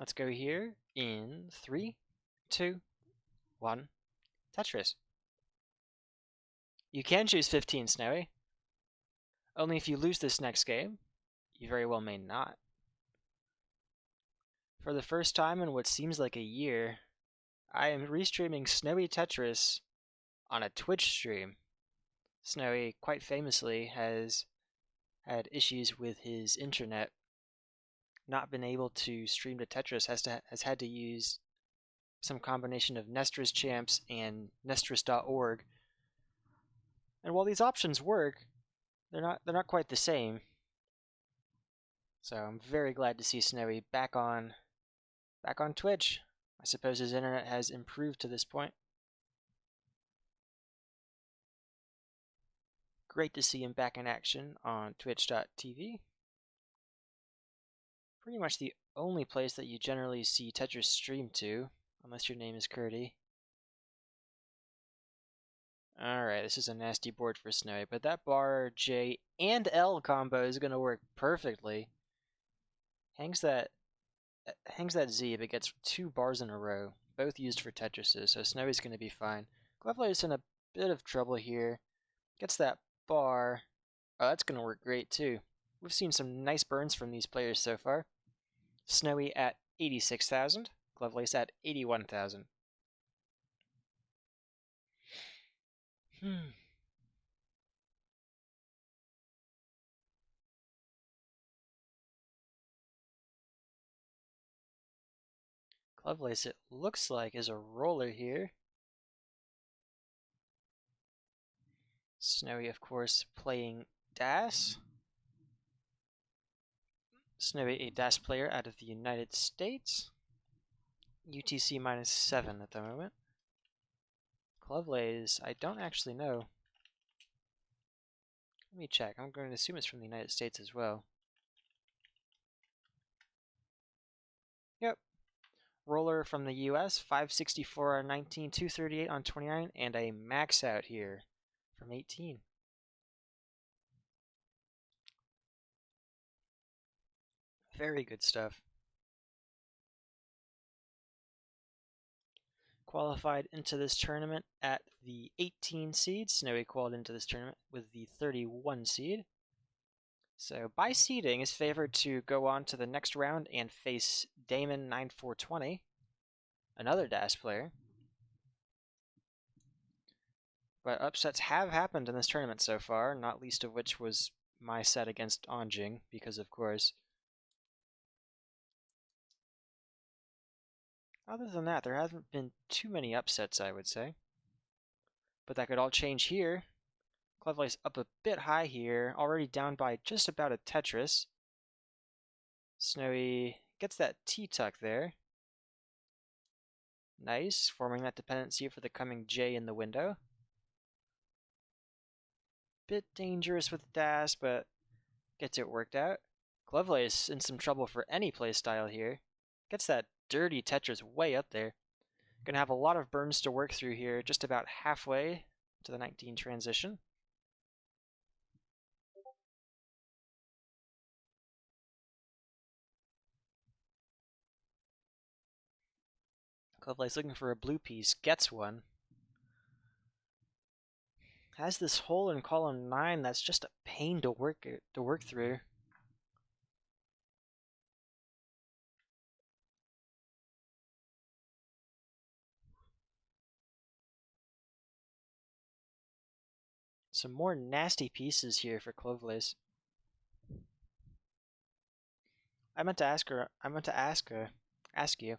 Let's go here in 3, 2, 1. Tetris. You can choose 15, Snowy. Only if you lose this next game. You very well may not. For the first time in what seems like a year, I am restreaming Snowy Tetris on a Twitch stream. Snowy, quite famously, has had issues with his internet, not been able to stream to Tetris, has had to use some combination of Nestrus Champs and Nestrus.org. And while these options work, they're not quite the same. So I'm very glad to see Snowy back on Twitch. I suppose his internet has improved to this point. Great to see him back in action on twitch.tv. Pretty much the only place that you generally see Tetris streamed to, unless your name is Curdy. Alright, this is a nasty board for Snowy, but that bar J and L combo is going to work perfectly. Hangs that Z, but gets 2 bars in a row, both used for Tetrises, so Snowy's going to be fine. Glovelace in a bit of trouble here. Gets that bar. Oh, that's going to work great too. We've seen some nice burns from these players so far. Snowy at 86,000, Glovelace at 81,000. Glovelace, it looks like, is a roller here. Snowy, of course, playing DAS. Snowy, a DAS player out of the United States. UTC -7 at the moment. Glovelace, I don't actually know. Let me check. I'm going to assume it's from the United States as well. Yep. Roller from the US, 564 on 19, 238 on 29, and a max out here from 18. Very good stuff. Qualified into this tournament at the 18 seed. Snowy qualified into this tournament with the 31 seed. So by seeding is favored to go on to the next round and face Damon 9420, another DAS player. But upsets have happened in this tournament so far, not least of which was my set against Anjing, because of course. Other than that, there hasn't been too many upsets, I would say. But that could all change here. Glovelace up a bit high here, already down by just about a Tetris. Snowy gets that T-tuck there. Nice, forming that dependency for the coming J in the window. Bit dangerous with DAS, but gets it worked out. Glovelace in some trouble for any playstyle here. Gets that dirty Tetris way up there. Gonna have a lot of burns to work through here, just about halfway to the 19 transition. Glovelace looking for a blue piece, gets one. Has this hole in column 9 that's just a pain to work through. Some more nasty pieces here for Glovelace. I meant to ask you,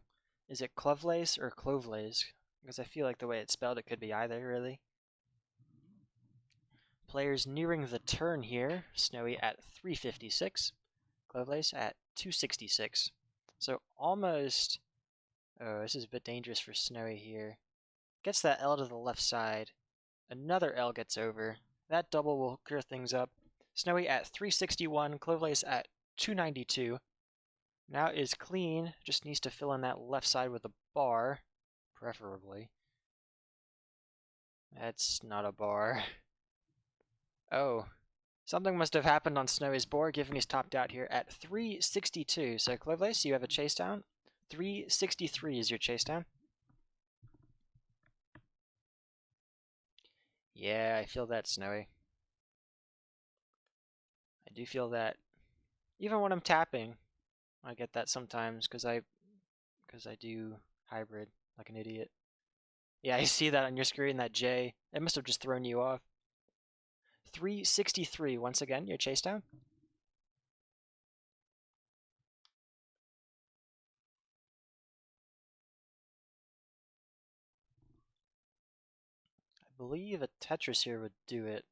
is it Clovelace or Clovelace? Because I feel like the way it's spelled, it could be either, really. Players nearing the turn here. Snowy at 356. Glovelace at 266. So almost... Oh, this is a bit dangerous for Snowy here. Gets that L to the left side. Another L gets over. That double will clear things up. Snowy at 361. Glovelace at 292. Now is clean. Just needs to fill in that left side with a bar, preferably. That's not a bar. Oh, something must have happened on Snowy's board, given he's topped out here at 362. So Glovelace, you have a chase down. 363 is your chase down. Yeah, I feel that, Snowy. I do feel that. Even when I'm tapping, I get that sometimes because I do hybrid like an idiot. Yeah, I see that on your screen, that J. It must have just thrown you off. 363 once again, your chase down. I believe a Tetris here would do it.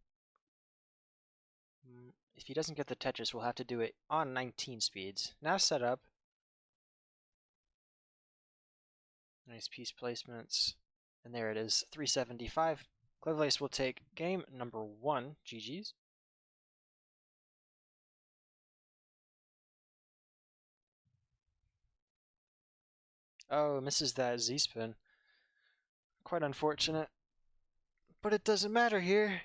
If he doesn't get the Tetris, we'll have to do it on 19 speeds. Now set up. Nice piece placements. And there it is, 375. Clevelace will take game number 1. GG's. Oh, misses that Z-spin. Quite unfortunate. But it doesn't matter here,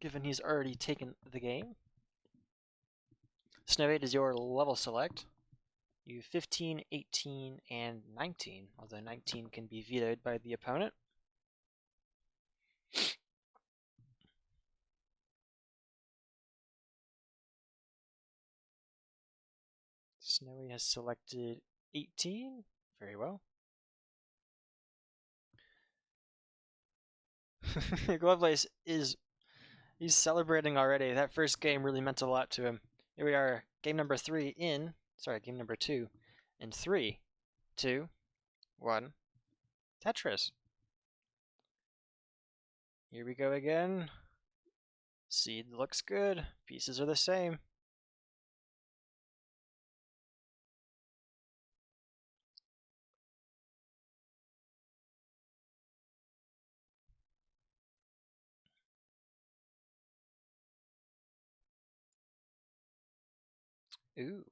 given he's already taken the game. Snow 8 is your level select. You 15, 18, and 19, although 19 can be vetoed by the opponent. Snowy has selected 18. Very well. Glovelace he's celebrating already. That first game really meant a lot to him. Here we are, game number 2 in 3, 2, 1, Tetris. Here we go again. Seed looks good. Pieces are the same. Ooh.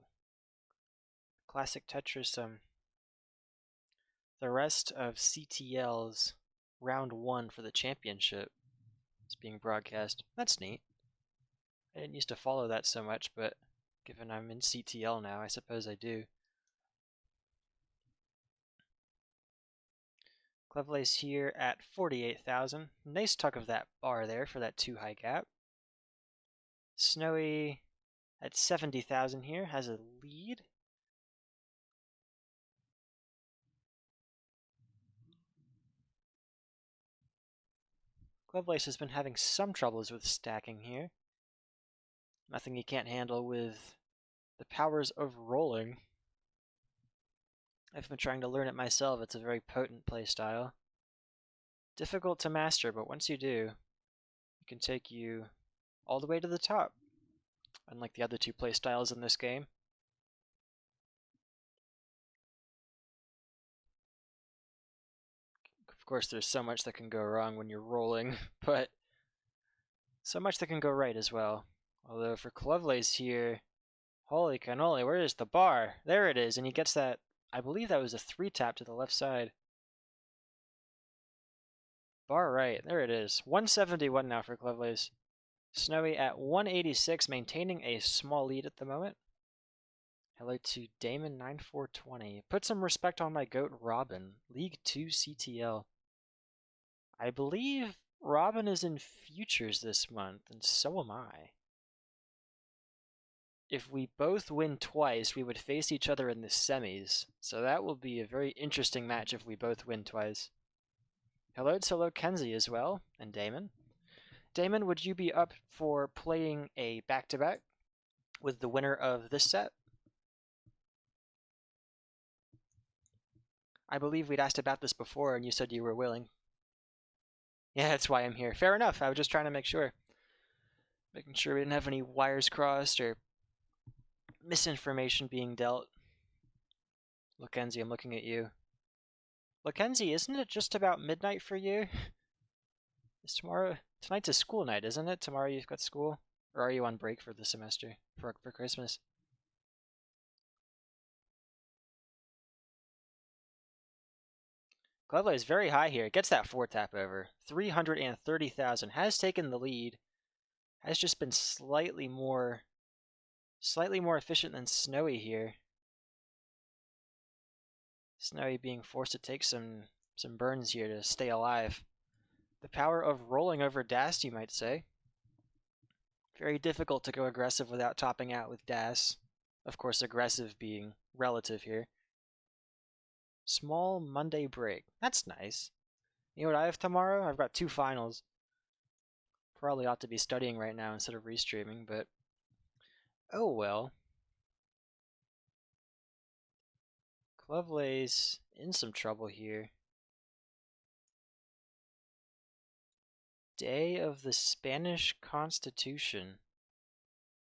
Classic Tetris. The rest of CTL's round 1 for the championship is being broadcast. That's neat. I didn't used to follow that so much, but given I'm in CTL now, I suppose I do. Clevelace here at 48,000. Nice tuck of that bar there for that 2 high gap. Snowy at 70,000 here has a lead. Clevelace has been having some troubles with stacking here. Nothing he can't handle with the powers of rolling. I've been trying to learn it myself. It's a very potent playstyle. Difficult to master, but once you do, it can take you all the way to the top, unlike the other 2 playstyles in this game. Of course, there's so much that can go wrong when you're rolling, but so much that can go right as well. Although for Clevelace here, holy cannoli, where is the bar? There it is, and he gets that, I believe that was a 3 tap to the left side. Bar right, there it is. 171 now for Clevelace. Snowy at 186, maintaining a small lead at the moment. Hello to Damon9420. Put some respect on my goat Robin. League 2 CTL. I believe Robin is in futures this month, and so am I. If we both win twice, we would face each other in the semis, so that will be a very interesting match if we both win twice. Hello to Kenzie as well, and Damon. Damon, would you be up for playing a back-to-back with the winner of this set? I believe we'd asked about this before, and you said you were willing. Yeah, that's why I'm here. Fair enough. I was just trying to make sure. Making sure we didn't have any wires crossed or misinformation being dealt. Mackenzie, I'm looking at you. Mackenzie, isn't it just about midnight for you? Is tonight's a school night, isn't it? Tomorrow you've got school? Or are you on break for the semester, for Christmas? Glovely is very high here. It gets that 4 tap over. 330,000. Has taken the lead. Has just been slightly more efficient than Snowy here. Snowy being forced to take some burns here to stay alive. The power of rolling over Das, you might say. Very difficult to go aggressive without topping out with Das. Of course, aggressive being relative here. Small Monday break. That's nice. You know what I have tomorrow? I've got 2 finals. Probably ought to be studying right now instead of restreaming, but oh well. Lovelace in some trouble here. Day of the Spanish Constitution.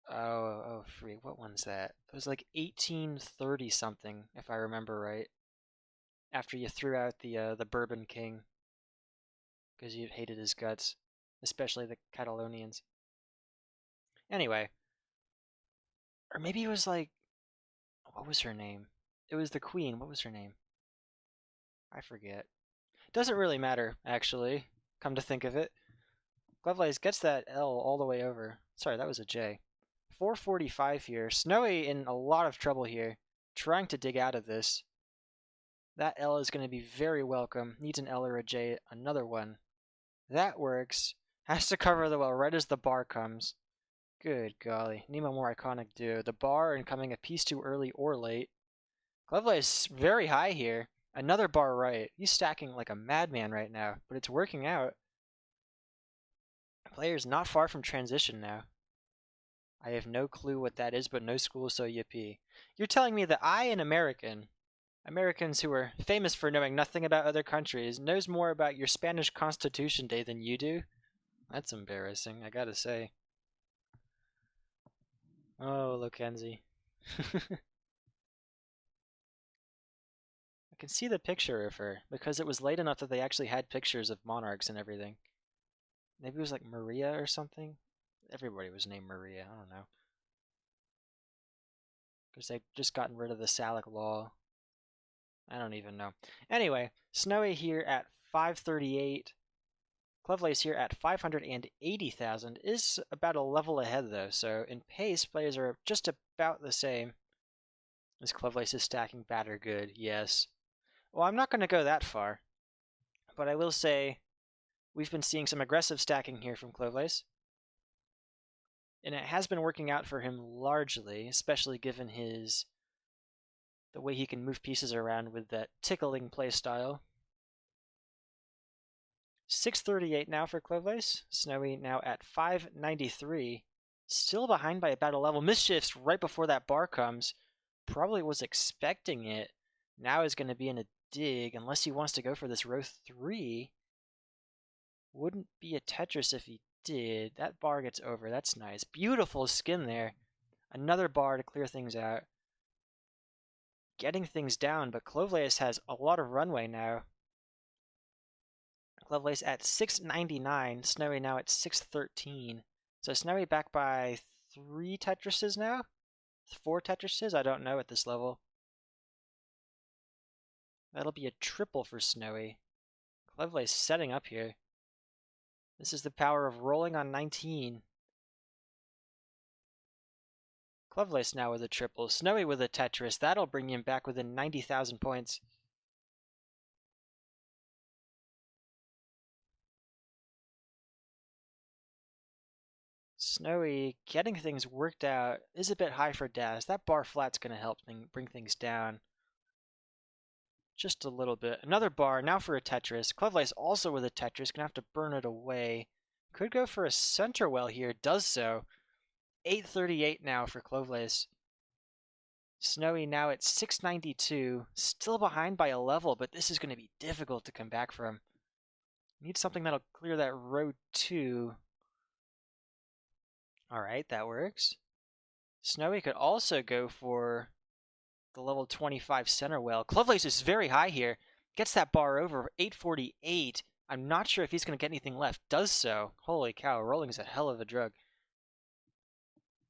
Oh, freak. What one's that? It was like 1830 something, if I remember right. After you threw out the Bourbon King, because you hated his guts, especially the Catalonians. Anyway, or maybe it was like, what was her name? It was the Queen. What was her name? I forget. Doesn't really matter, actually. Come to think of it. Lovelace gets that L all the way over. Sorry, that was a J. 445 here. Snowy in a lot of trouble here, trying to dig out of this. That L is going to be very welcome. Needs an L or a J. Another one. That works. Has to cover the well right as the bar comes. Good golly. Need a more iconic duo. The bar and coming a piece too early or late. Lovelace very high here. Another bar right. He's stacking like a madman right now, but it's working out. Player's not far from transition now. I have no clue what that is, but no school, so yippee. You're telling me that I, an Americans who are famous for knowing nothing about other countries, knows more about your Spanish Constitution Day than you do? That's embarrassing, I gotta say. Oh, Lokenzie. I can see the picture of her, because it was late enough that they actually had pictures of monarchs and everything. Maybe it was like Maria or something? Everybody was named Maria, I don't know. Because they've just gotten rid of the Salic law. I don't even know. Anyway, Snowy here at 538. Lovelace here at 580,000 is about a level ahead though, so in pace, players are just about the same. As Lovelace is stacking batter good, yes. Well, I'm not going to go that far, but I will say we've been seeing some aggressive stacking here from Lovelace. And it has been working out for him largely, especially given the way he can move pieces around with that tickling playstyle. 638 now for Lovelace. Snowy now at 593. Still behind by about a level. Mischiefs right before that bar comes. Probably was expecting it. Now is going to be in a dig, unless he wants to go for this row 3. Wouldn't be a Tetris if he did. That bar gets over. That's nice. Beautiful skin there. Another bar to clear things out. Getting things down, but Lovelace has a lot of runway now. Lovelace at 699, Snowy now at 613. So Snowy back by 3 Tetrises now? 4 Tetrises? I don't know at this level. That'll be a triple for Snowy. Lovelace setting up here. This is the power of rolling on 19. Lovelace now with a triple. Snowy with a Tetris. That'll bring him back within 90,000 points. Snowy getting things worked out is a bit high for Das. That bar flat's going to help bring things down. Just a little bit. Another bar, now for a Tetris. Lovelace also with a Tetris, gonna have to burn it away. Could go for a center well here, does so. 838 now for Lovelace. Snowy now at 692, still behind by a level, but this is going to be difficult to come back from. Need something that'll clear that row 2. Alright, that works. Snowy could also go for the level 25 center well. Lovelace is very high here. Gets that bar over, 848. I'm not sure if he's going to get anything left. Does so. Holy cow, rolling is a hell of a drug.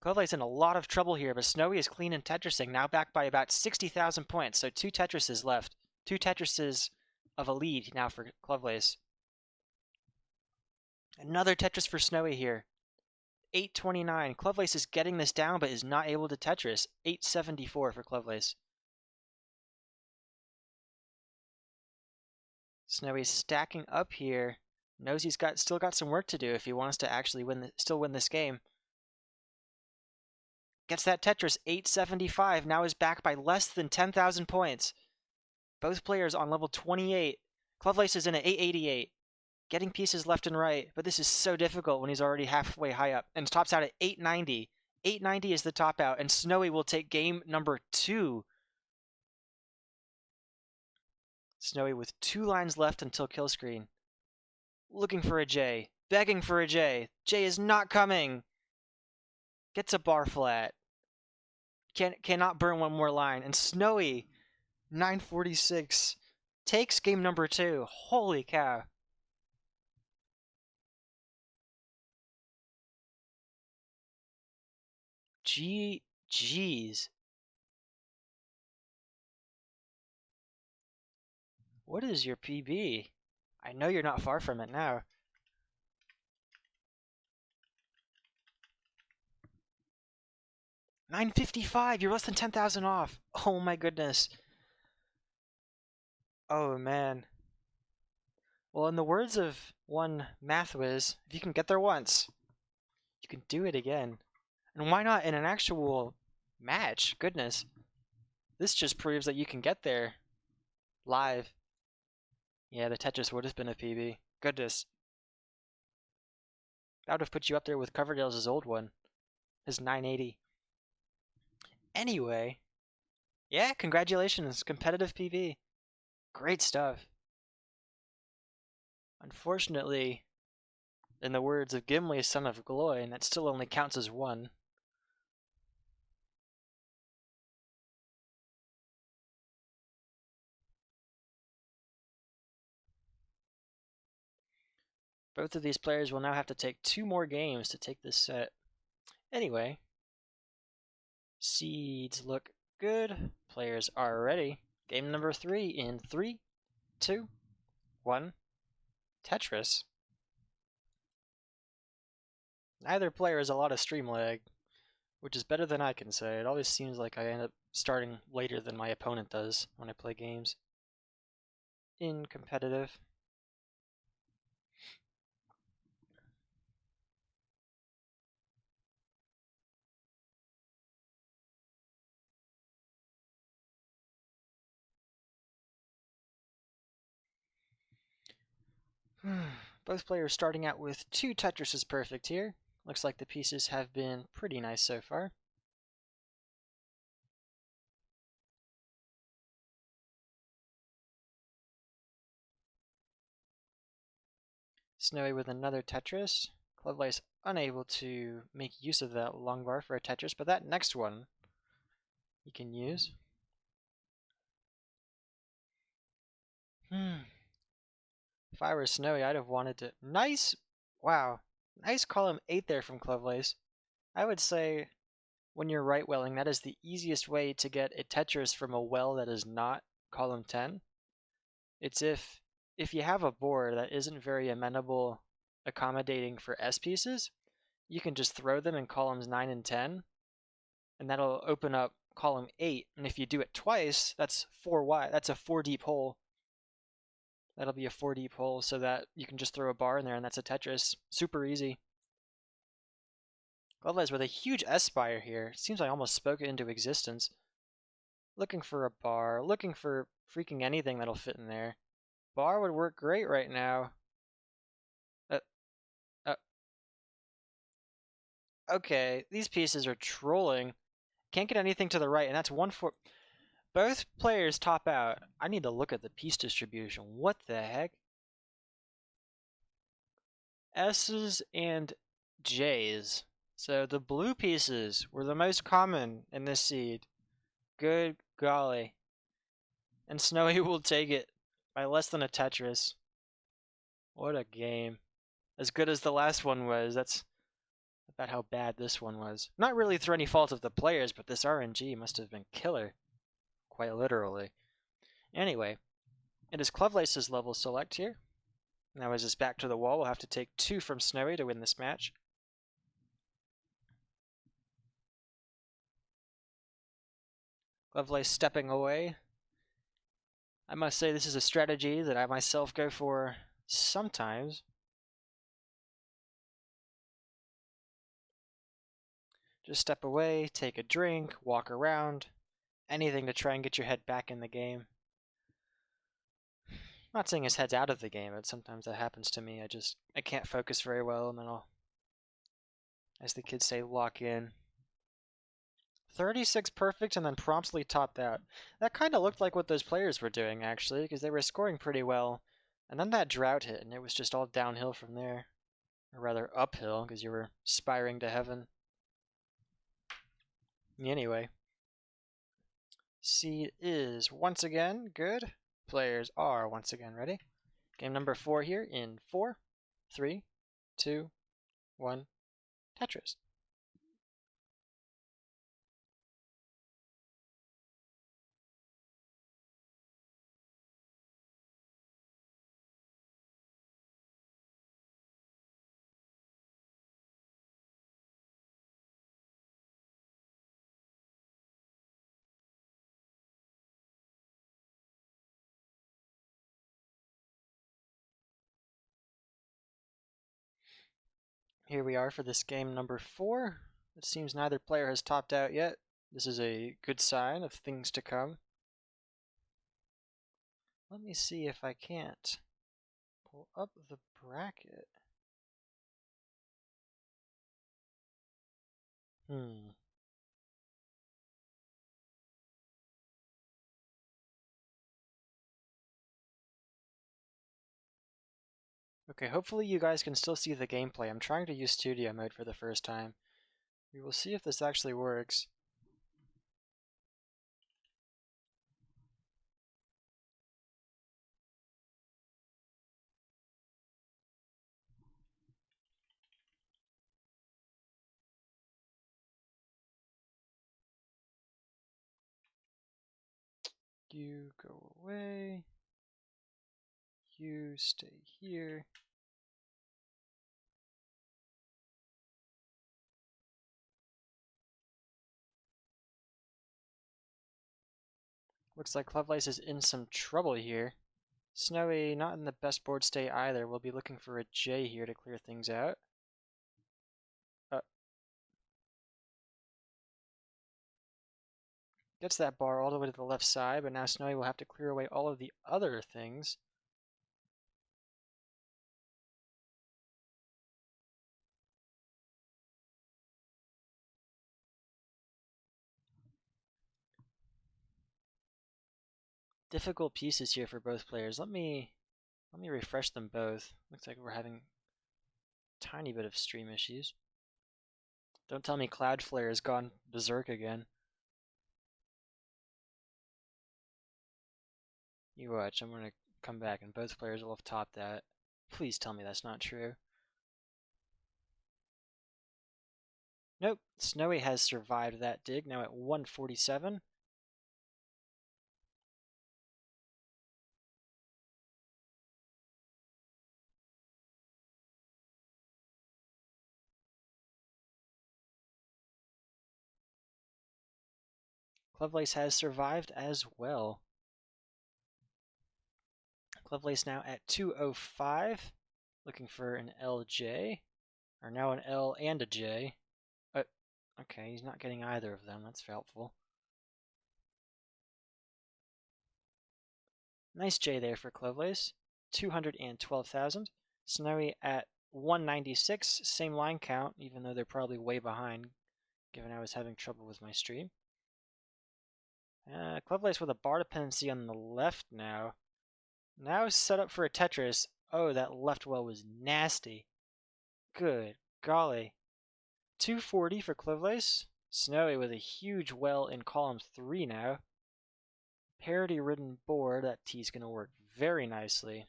Lovelace in a lot of trouble here, but Snowy is clean and Tetrising, now back by about 60,000 points, so 2 Tetrises left. 2 Tetrises of a lead now for Lovelace. Another Tetris for Snowy here. 829. Lovelace is getting this down, but is not able to Tetris. 874 for Lovelace. Snowy's stacking up here. Knows he's still got some work to do if he wants to actually still win this game. Gets that Tetris 875. Now is back by less than 10,000 points. Both players on level 28. Lovelace is in at 888. Getting pieces left and right, but this is so difficult when he's already halfway high up. And tops out at 890. 890 is the top out, and Snowy will take game number 2. Snowy with 2 lines left until kill screen. Looking for a J. Begging for a J. J is not coming. Gets a bar flat. Cannot burn one more line. And Snowy, 946, takes game number 2. Holy cow. GG's. What is your PB? I know you're not far from it now. $955. You're less than 10,000 off. Oh my goodness. Oh man. Well, in the words of one math whiz, if you can get there once, you can do it again. And why not in an actual match? Goodness. This just proves that you can get there live. Yeah, the Tetris would have been a PB. Goodness. That would have put you up there with Coverdale's old one. His 980. Anyway, yeah, congratulations. Competitive PB. Great stuff. Unfortunately, in the words of Gimli, son of Gloin, that still only counts as 1. Both of these players will now have to take 2 more games to take this set. Anyway, seeds look good. Players are ready. Game number 3 in 3, 2, 1. Tetris. Neither player has a lot of stream lag, which is better than I can say. It always seems like I end up starting later than my opponent does when I play games in competitive. Both players starting out with 2 Tetrises perfect here. Looks like the pieces have been pretty nice so far. Snowy with another Tetris. Lovelace unable to make use of that long bar for a Tetris, but that next one he can use. If I were Snowy, I'd have wanted to... Nice! Wow. Nice column 8 there from Lovelace. I would say when you're right welling, that is the easiest way to get a Tetris from a well that is not column 10. It's if you have a board that isn't very amenable accommodating for S pieces, you can just throw them in columns 9 and 10, and that'll open up column 8. And if you do it twice, that's 4 wide. That's a 4 deep hole. That'll be a 4 deep hole so that you can just throw a bar in there and that's a Tetris. Super easy. Lovelace with a huge S spire here. Seems I almost spoke it into existence. Looking for a bar, looking for freaking anything that'll fit in there. Bar would work great right now. Uh, okay, these pieces are trolling. Can't get anything to the right, and that's 1-4. Both players top out. I need to look at the piece distribution. What the heck? S's and J's. So the blue pieces were the most common in this seed. Good golly. And Snowy will take it by less than a Tetris. What a game. As good as the last one was, that's about how bad this one was. Not really through any fault of the players, but this RNG must have been killer. Quite literally. Anyway, it is Lovelace's level select here. Now as it's back to the wall, we'll have to take 2 from Snowy to win this match. Lovelace stepping away. I must say this is a strategy that I myself go for sometimes. Just step away, take a drink, walk around, anything to try and get your head back in the game. I'm not saying his head's out of the game, but sometimes that happens to me. I can't focus very well, and then I'll, as the kids say, lock in. 36 perfect and then promptly topped out. That kind of looked like what those players were doing, actually, because they were scoring pretty well. And then that drought hit, and it was just all downhill from there. Or rather, uphill, because you were spiring to heaven. Anyway, seed is once again good. Players are once again ready. Game number 4 here in 4, 3, 2, 1, Tetris. Here we are for this game number 4. It seems neither player has topped out yet. This is a good sign of things to come. Let me see if I can't pull up the bracket. Okay, hopefully you guys can still see the gameplay. I'm trying to use studio mode for the first time. We will see if this actually works. You go away. You stay here. Looks like Lovelace is in some trouble here. Snowy, not in the best board state either. We'll be looking for a J here to clear things out. Gets that bar all the way to the left side, but now Snowy will have to clear away all of the other things. Difficult pieces here for both players. Let me refresh them both. Looks like we're having a tiny bit of stream issues. Don't tell me Cloudflare has gone berserk again. You watch, I'm gonna come back and both players will have topped that. Please tell me that's not true. Nope, Snowy has survived that dig, now at 147. Clovelace has survived as well. Clovelace now at 205, looking for an LJ, or now an L and a J. Okay, he's not getting either of them, that's helpful. Nice J there for Clovelace, 212,000. Snowy at 196, same line count, even though they're probably way behind, given I was having trouble with my stream. Clovelace with a bar dependency on the left now. Now set up for a Tetris. Oh, that left well was nasty. Good golly. 240 for Clovelace. Snowy with a huge well in column 3 now. Parity-ridden board. That T's going to work very nicely.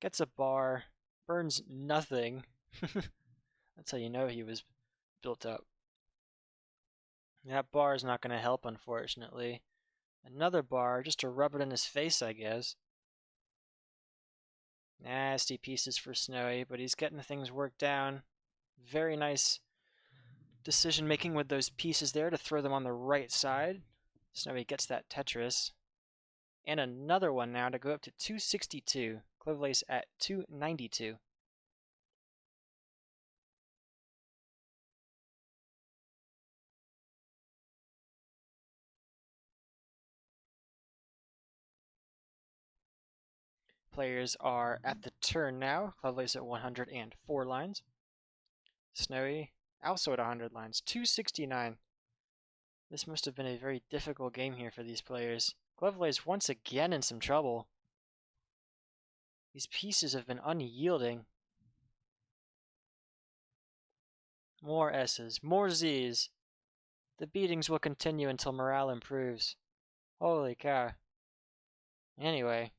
Gets a bar. Burns nothing. That's how you know he was built up. That bar is not going to help, unfortunately. Another bar, just to rub it in his face, I guess. Nasty pieces for Snowy, but he's getting things worked down. Very nice decision making with those pieces there to throw them on the right side. Snowy gets that Tetris. And another one now to go up to 262. Clovelace at 292. Players are at the turn now. Clovelace at 104 lines. Snowy also at 100 lines. 269. This must have been a very difficult game here for these players. Clovelace once again in some trouble. These pieces have been unyielding. More S's, more Z's. The beatings will continue until morale improves. Holy cow. Anyway.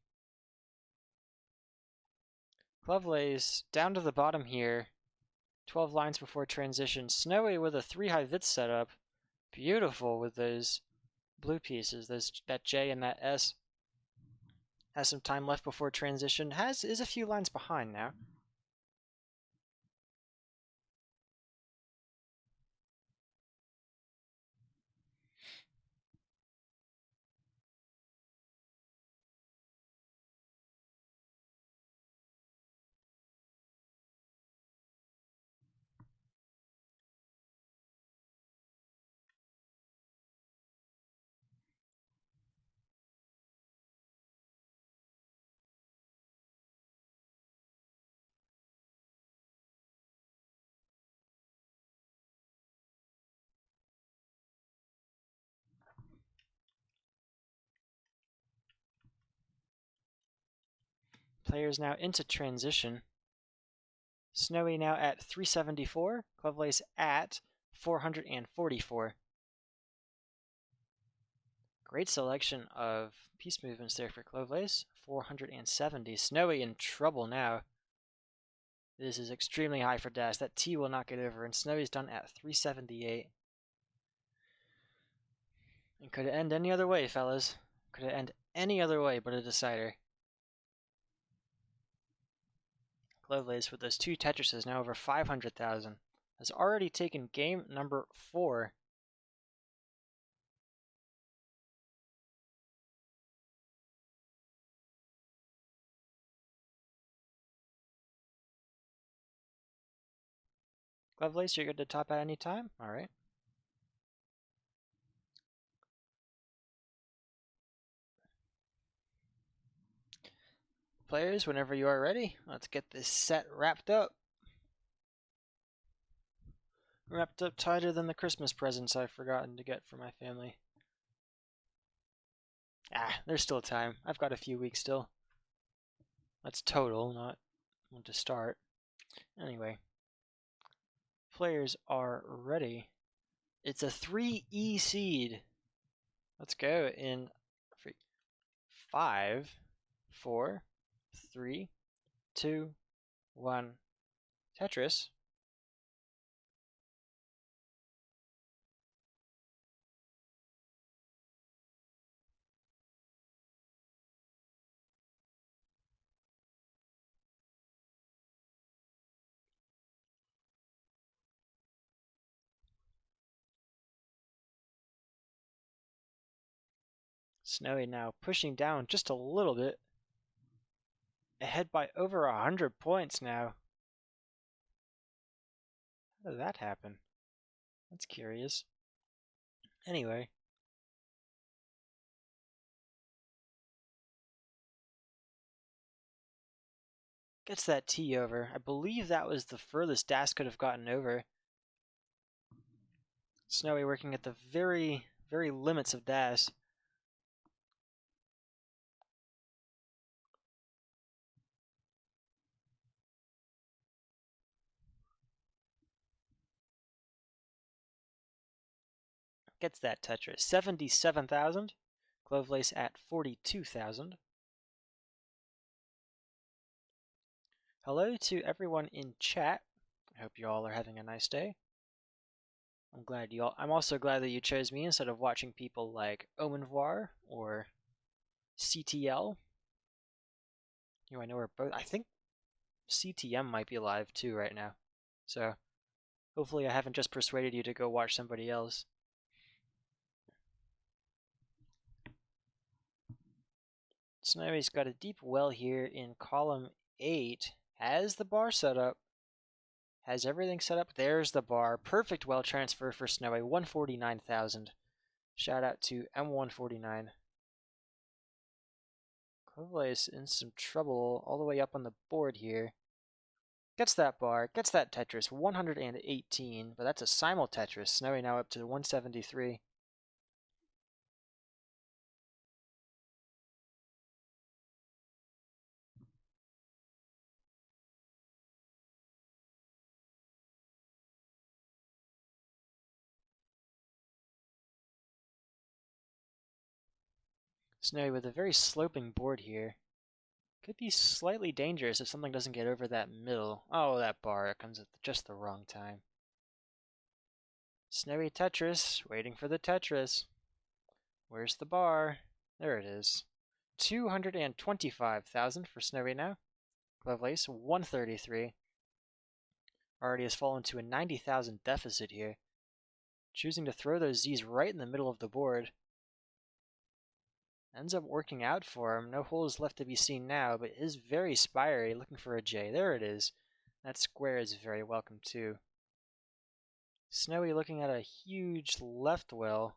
Clovelace down to the bottom here. 12 lines before transition. Snowy with a 3 high Vits setup. Beautiful with those blue pieces, that J and that S. Has some time left before transition. Is a few lines behind now. Players now into transition. Snowy now at 374. Clovelace at 444. Great selection of piece movements there for Clovelace. 470. Snowy in trouble now. This is extremely high for dash. That T will not get over, and Snowy's done at 378. And could it end any other way, fellas? Could it end any other way but a decider? Clovelace with those 2 Tetrises now over 500,000 has already taken game number 4. Clovelace, you're good to top at any time? Alright. Players, whenever you are ready, let's get this set wrapped up. Wrapped up tighter than the Christmas presents I've forgotten to get for my family. There's still time. I've got a few weeks still. That's total, not when to start. Anyway. Players are ready. It's a 3E seed. Let's go in 5, 4, 3, 2, 1. Tetris. Snowy now pushing down just a little bit. Ahead by over 100 points now. How did that happen? That's curious. Anyway. Gets that T over. I believe that was the furthest Das could have gotten over. Snowy working at the very, very limits of Das. Gets that Tetris. 77,000. Clovelace at 42,000. Hello to everyone in chat. I hope you all are having a nice day. I'm also glad that you chose me instead of watching people like Omenvoir or CTL. You know, I know we're both. I think CTM might be live too right now. So hopefully I haven't just persuaded you to go watch somebody else. Snowy's got a deep well here in column 8. Has the bar set up. Has everything set up. There's the bar. Perfect well transfer for Snowy. 149,000. Shout out to M149. Clovelace in some trouble all the way up on the board here. Gets that bar, gets that Tetris, 118, but that's a simul Tetris. Snowy now up to 173. Snowy with a very sloping board here. Could be slightly dangerous if something doesn't get over that middle. Oh, that bar, it comes at just the wrong time. Snowy Tetris, waiting for the Tetris. Where's the bar? There it is. 225,000 for Snowy now. Lovelace, 133. Already has fallen to a 90,000 deficit here. Choosing to throw those Z's right in the middle of the board. Ends up working out for him. No holes left to be seen now, but is very spiry, looking for a J. There it is. That square is very welcome too. Snowy looking at a huge left well.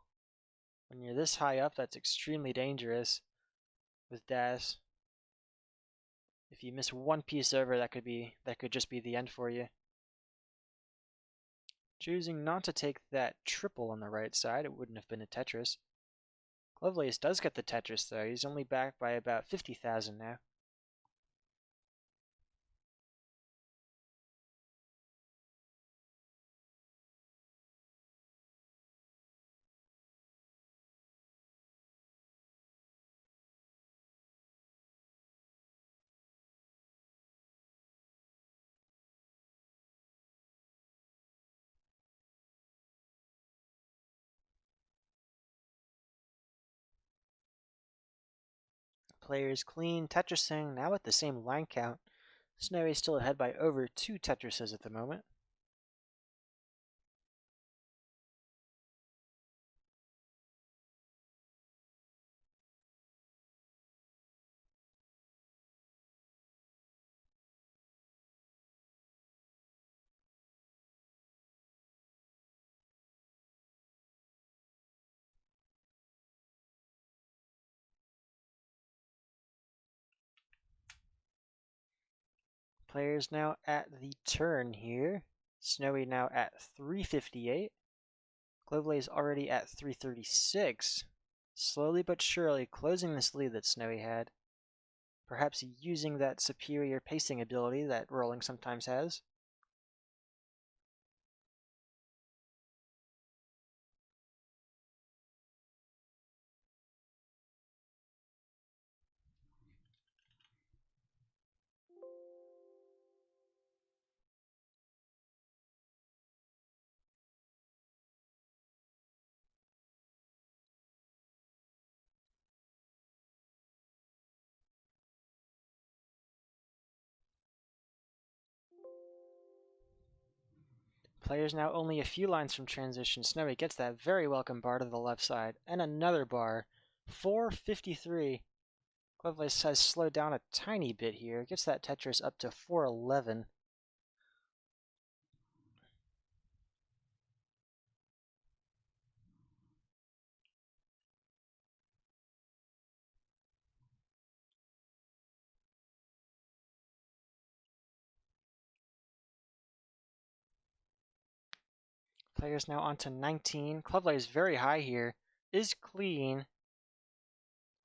When you're this high up, that's extremely dangerous with Das. If you miss one piece over, that could just be the end for you. Choosing not to take that triple on the right side, it wouldn't have been a Tetris. Lovelace does get the Tetris though. He's only back by about 50,000 now. Players clean, Tetrising, now at the same line count. Snowy still ahead by over 2 Tetrises at the moment. Players now at the turn here. Snowy now at 358. Clovelace already at 336. Slowly but surely closing this lead that Snowy had. Perhaps using that superior pacing ability that Rolling sometimes has. Players now only a few lines from transition. Snowy gets that very welcome bar to the left side. And another bar. 453. Clovelace has slowed down a tiny bit here. Gets that Tetris up to 411. Players now onto 19. Clovelace is very high here. Is clean.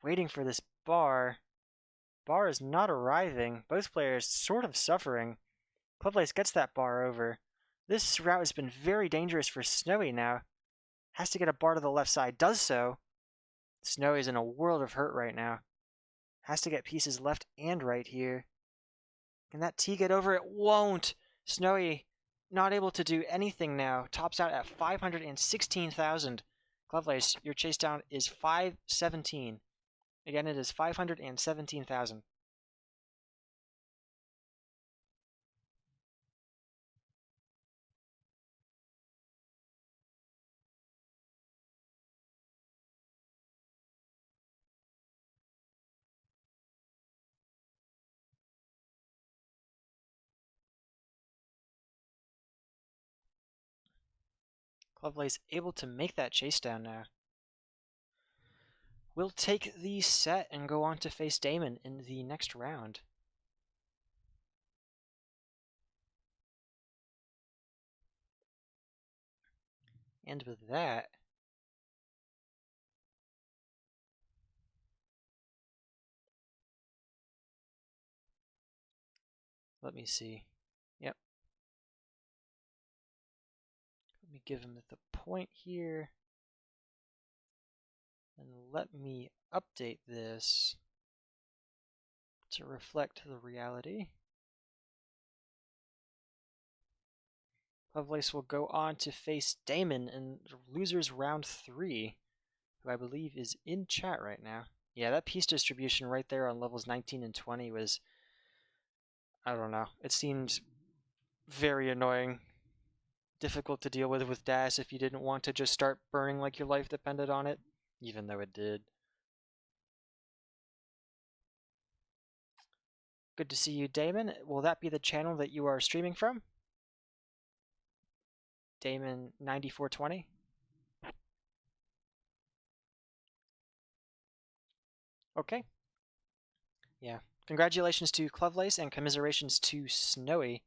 Waiting for this bar. Bar is not arriving. Both players sort of suffering. Clovelace gets that bar over. This route has been very dangerous for Snowy now. Has to get a bar to the left side. Does so. Snowy's in a world of hurt right now. Has to get pieces left and right here. Can that T get over? It won't. Snowy not able to do anything now. Tops out at 516,000. Clovelace, your chase down is 517. Again, it is 517,000. Lovelace able to make that chase down now. We'll take the set and go on to face Damon in the next round. And with that, let me see. Yep. Let me give him the point here. And let me update this to reflect the reality. Lovelace will go on to face Damon in losers round 3, who I believe is in chat right now. Yeah, that piece distribution right there on levels 19 and 20 was, I don't know, it seemed very annoying. Difficult to deal with DAS if you didn't want to just start burning like your life depended on it, even though it did. Good to see you, Damon. Will that be the channel that you are streaming from? Damon 9420? Okay. Yeah. Congratulations to Clovelace and commiserations to Snowy.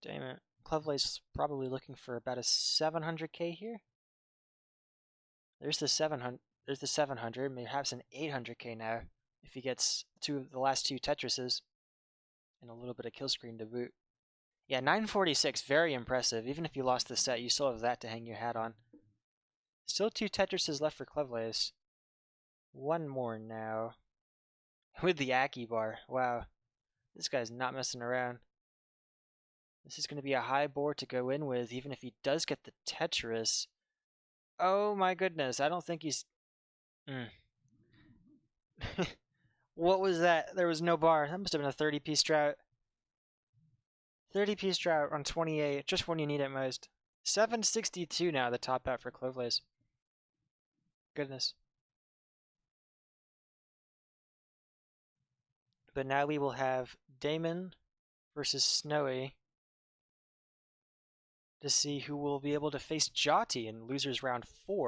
Damon. Clovelace probably looking for about a 700k here. There's the 700. There's the 700. Perhaps an 800k now if he gets the last two Tetrises and a little bit of kill screen to boot. Yeah, 946, very impressive. Even if you lost the set, you still have that to hang your hat on. Still 2 Tetrises left for Clovelace. One more now. With the Aki bar. Wow. This guy's not messing around. This is going to be a high board to go in with, even if he does get the Tetris. Oh my goodness, I don't think he's... What was that? There was no bar. That must have been a 30-piece drought. 30-piece drought on 28, just when you need it most. 762 now, the top out for Clovelace. Goodness. But now we will have Damon versus Snowy to see who will be able to face Jotty in losers round 4.